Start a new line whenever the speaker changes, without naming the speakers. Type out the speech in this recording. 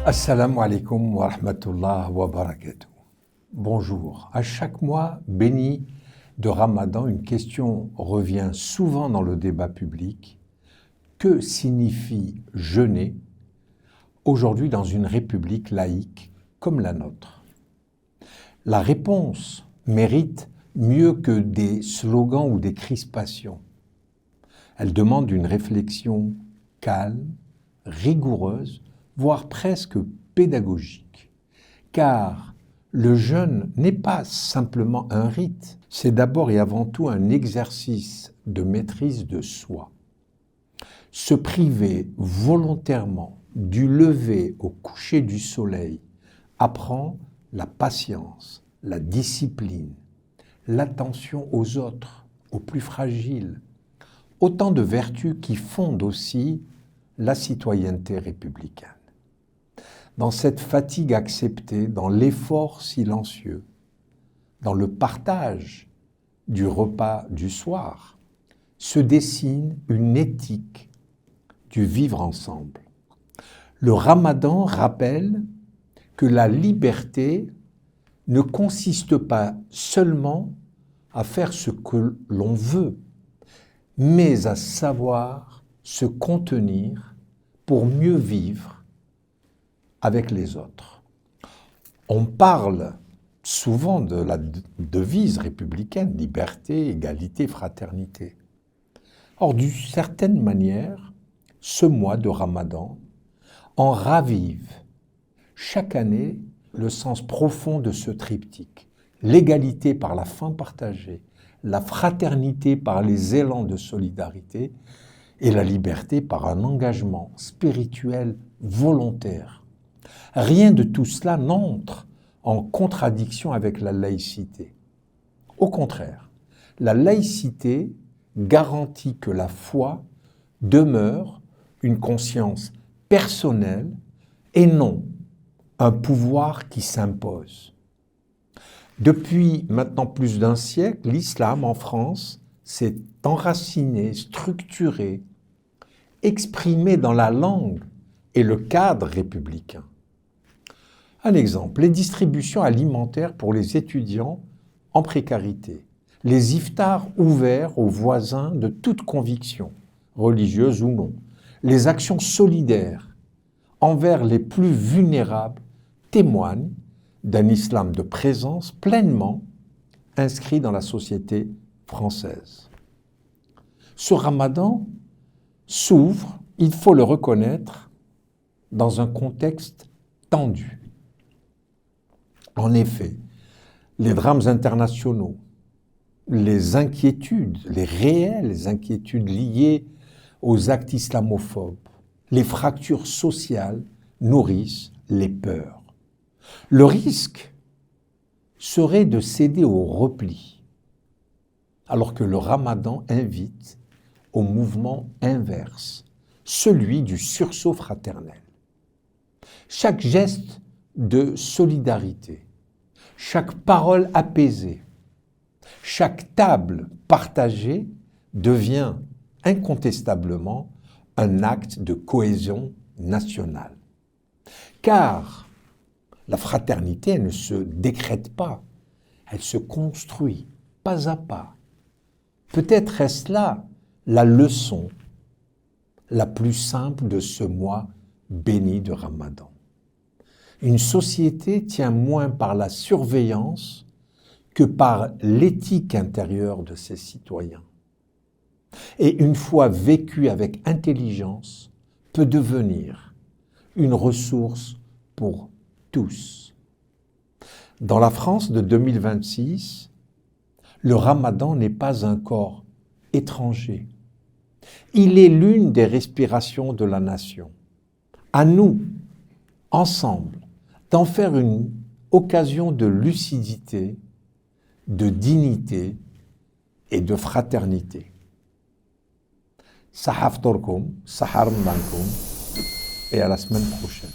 Assalamu alaikum wa rahmatullah wa barakatuh. Bonjour. À chaque mois béni de Ramadan, une question revient souvent dans le débat public. Que signifie jeûner aujourd'hui dans une république laïque comme la nôtre? La réponse mérite mieux que des slogans ou des crispations. Elle demande une réflexion calme, rigoureuse, voire presque pédagogique. Car le jeûne n'est pas simplement un rite, c'est d'abord et avant tout un exercice de maîtrise de soi. Se priver volontairement du lever au coucher du soleil apprend la patience, la discipline, l'attention aux autres, aux plus fragiles, autant de vertus qui fondent aussi la citoyenneté républicaine. Dans cette fatigue acceptée, dans l'effort silencieux, dans le partage du repas du soir, se dessine une éthique du vivre ensemble. Le Ramadan rappelle que la liberté ne consiste pas seulement à faire ce que l'on veut, mais à savoir se contenir pour mieux vivre avec les autres. On parle souvent de la devise républicaine, liberté, égalité, fraternité. Or, d'une certaine manière, ce mois de Ramadan en ravive chaque année le sens profond de ce triptyque. L'égalité par la faim partagée, la fraternité par les élans de solidarité et la liberté par un engagement spirituel volontaire. Rien de tout cela n'entre en contradiction avec la laïcité. Au contraire, la laïcité garantit que la foi demeure une conscience personnelle et non un pouvoir qui s'impose. Depuis maintenant plus d'un siècle, l'islam en France s'est enraciné, structuré, exprimé dans la langue et le cadre républicain. Un exemple, les distributions alimentaires pour les étudiants en précarité, les iftars ouverts aux voisins de toute conviction, religieuse ou non, les actions solidaires envers les plus vulnérables témoignent d'un islam de présence pleinement inscrit dans la société française. Ce Ramadan s'ouvre, il faut le reconnaître, dans un contexte tendu. En effet, les drames internationaux, les inquiétudes, les réelles inquiétudes liées aux actes islamophobes, les fractures sociales nourrissent les peurs. Le risque serait de céder au repli, alors que le Ramadan invite au mouvement inverse, celui du sursaut fraternel. Chaque geste de solidarité, chaque parole apaisée, chaque table partagée devient incontestablement un acte de cohésion nationale. Car la fraternité, elle ne se décrète pas, elle se construit pas à pas. Peut-être est-ce là la leçon la plus simple de ce mois béni de Ramadan. Une société tient moins par la surveillance que par l'éthique intérieure de ses citoyens. Et une fois vécue avec intelligence, peut devenir une ressource pour tous. Dans la France de 2026, le Ramadan n'est pas un corps étranger. Il est l'une des respirations de la nation. À nous, ensemble, d'en faire une occasion de lucidité, de dignité et de fraternité. Sahaf Torkum, Sahar Mankum, et à la semaine prochaine.